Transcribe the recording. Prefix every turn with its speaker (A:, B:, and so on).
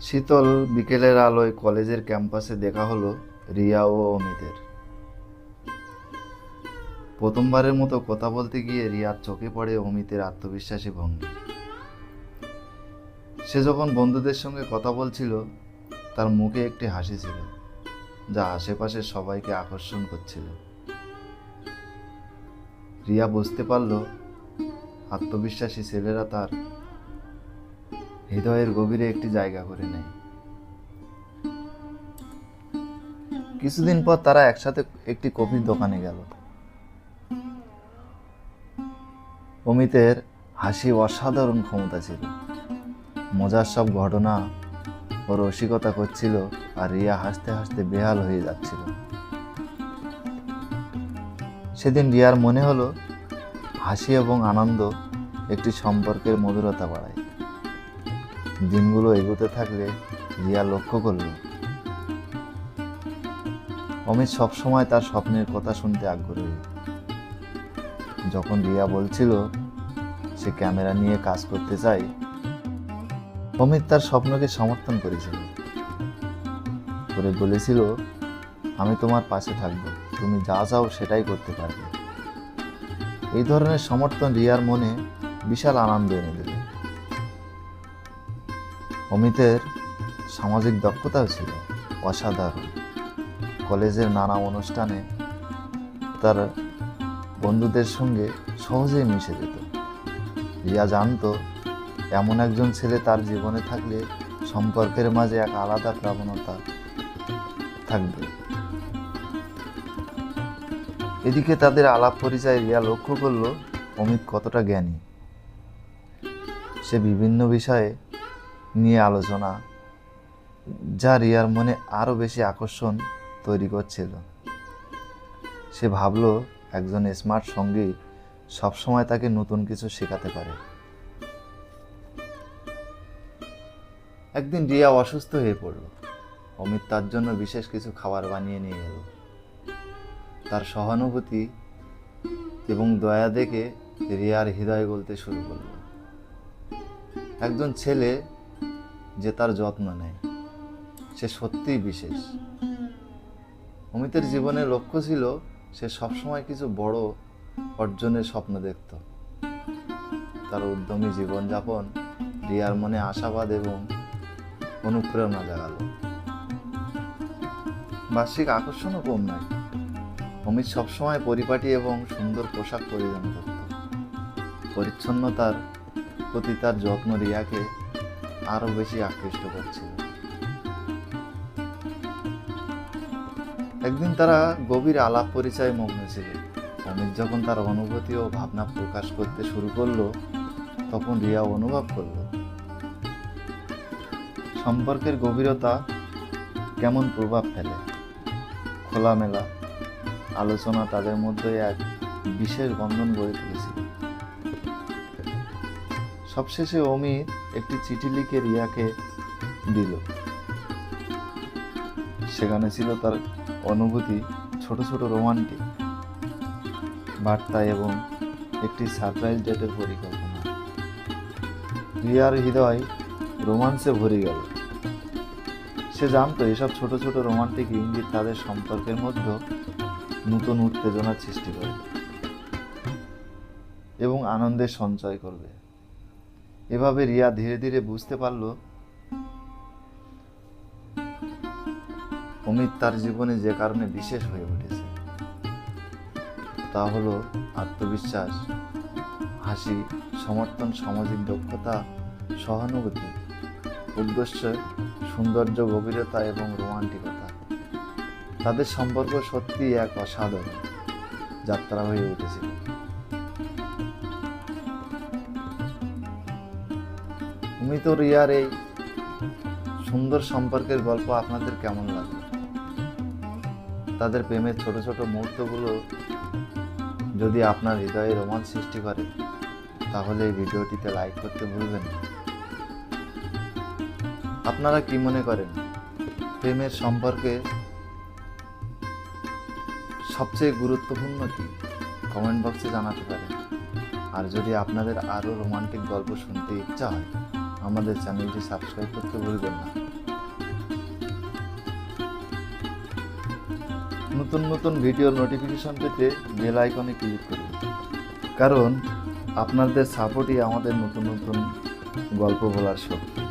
A: শীতল বিকেলের আলোয় কলেজের ক্যাম্পাসে দেখা হলো রিয়া ও অমিতের। প্রথমবারের মতো কথা বলতে গিয়ে রিয়ার চোখে পড়ে অমিতের আত্মবিশ্বাসী ভঙ্গি। সে যখন বন্ধুদের সঙ্গে কথা বলছিল, তার মুখে একটি হাসি ছিল যা আশেপাশের সবাইকে আকর্ষণ করছিল। রিয়া বুঝতে পারল আত্মবিশ্বাসী ছেলেরা তার হৃদয়ের গভীরে একটি জায়গা করে নেয়। কিছুদিন পর তারা একসাথে একটি কফির দোকানে গেল। অমিতের হাসি অসাধারণ ক্ষমতা ছিল, মজার সব ঘটনা ও রসিকতা করছিল, আর রিয়া হাসতে হাসতে বেহাল হয়ে যাচ্ছিল। সেদিন রিয়ার মনে হলো হাসি এবং আনন্দ একটি সম্পর্কের মধুরতা বাড়ায়। দিনগুলো এগোতে থাকলে রিয়া লক্ষ্য করল অমিত সবসময় তার স্বপ্নের কথা শুনতে আগ্রহী। যখন রিয়া বলছিল সে ক্যামেরা নিয়ে কাজ করতে চায়, অমিত তার স্বপ্নকে সমর্থন করেছিল, বলেছিল, আমি তোমার পাশে থাকবো, তুমি যা চাও সেটাই করতে পারবে। এই ধরনের সমর্থন রিয়ার মনে বিশাল আনন্দ এনে দিল। অমিতের সামাজিক দক্ষতাও ছিল অসাধারণ। কলেজের নানা অনুষ্ঠানে তার বন্ধুদের সঙ্গে সহজেই মিশে যেত। রিয়া জানতো এমন একজন ছেলে তার জীবনে থাকলে সম্পর্কের মাঝে এক আলাদা প্রবণতা থাকবে। এদিকে তাদের আলাপ পরিচয় রিয়া লক্ষ্য করলো অমিত কতটা জ্ঞানী। সে বিভিন্ন বিষয়ে নিয়ে আলোচনা, যা রিয়ার মনে আরো বেশি আকর্ষণ তৈরি করছিল। সে ভাবল একজন স্মার্ট সঙ্গী সবসময় তাকে নতুন কিছু শেখাতে পারে। একদিন রিয়া অসুস্থ হয়ে পড়ল। অমিত তার জন্য বিশেষ কিছু খাবার বানিয়ে নিয়ে এলো। তার সহানুভূতি এবং দয়া দেখে রিয়ার হৃদয় গলতে শুরু করল। একজন ছেলে যে তার যত্ন নেয়, সে সত্যিই বিশেষ। অমিতের জীবনের লক্ষ্য ছিল সে সবসময় কিছু বড় অর্জনের স্বপ্ন দেখত। তার উদ্যমী জীবনযাপন রিয়ার মনে আশাবাদ এবং অনুপ্রেরণা জাগালো। বার্ষিক আকর্ষণও কম নয়। অমিত সবসময় পরিপাটি এবং সুন্দর পোশাক পরিধান করত। পরিচ্ছন্নতার প্রতি তার যত্ন রিয়াকে আরো বেশি আকৃষ্ট করছিল। একদিন তারা গভীর আলাপ পরিচয়ে মগ্ন ছিল। অমিত যখন তার অনুভূতি ও ভাবনা প্রকাশ করতে শুরু করলো, তখন রিয়া অনুভব করল সম্পর্কের গভীরতা কেমন প্রভাব ফেলে। খোলামেলা আলোচনা তাদের মধ্যে এক বিশেষ বন্ধন গড়ে তুলেছিল। সবশেষে অমিত একটি চিঠি লিখে রিয়াকে দিল। সেখানে ছিল তার অনুভূতি, ছোট ছোট রোমান্টিক বার্তা এবং একটি সারপ্রাইজ ডেটের পরিকল্পনা। রিয়ার হৃদয় রোমান্সে ভরে গেল। সে জানতো এসব ছোট ছোট রোমান্টিক ইঙ্গিত তাদের সম্পর্কের মধ্যে নতুন উত্তেজনার সৃষ্টি করবে এবং আনন্দের সঞ্চয় করবে। এভাবে রিয়া ধীরে ধীরে বুঝতে পারল অমিত তার জীবনে যে কারণে বিশেষ হয়ে উঠেছে, তা হলো আত্মবিশ্বাস, হাসি, সমর্থন, সামাজিক দক্ষতা, সহানুভূতি, উদ্দেশ্য, সৌন্দর্য, গভীরতা এবং রোমান্টিকতা। তাদের সম্পর্ক সত্যি এক অসাধারণ যাত্রা হয়ে উঠেছিল। অমিত ও রিয়ার এই সুন্দর সম্পর্কের গল্প আপনাদের কেমন লাগলো? তাদের প্রেমের ছোট ছোট মুহূর্তগুলো যদি আপনার হৃদয়ে রোমাঞ্চ সৃষ্টি করে, তাহলে এই ভিডিওটিতে লাইক করতে ভুলবেন না। আপনারা কি মনে করেন প্রেমের সম্পর্কে সবচেয়ে গুরুত্বপূর্ণ কি? কমেন্ট বক্সে জানাতে পারেন। আর যদি আপনাদের আরো রোমান্টিক গল্প শুনতে ইচ্ছা হয়, আমাদের চ্যানেলটি সাবস্ক্রাইব করতে ভুলবেন না। নতুন নতুন ভিডিওর নোটিফিকেশন পেতে বেল আইকনে ক্লিক করুন, কারণ আপনাদের সাপোর্টই আমাদের নতুন নতুন গল্প বলার শক্তি।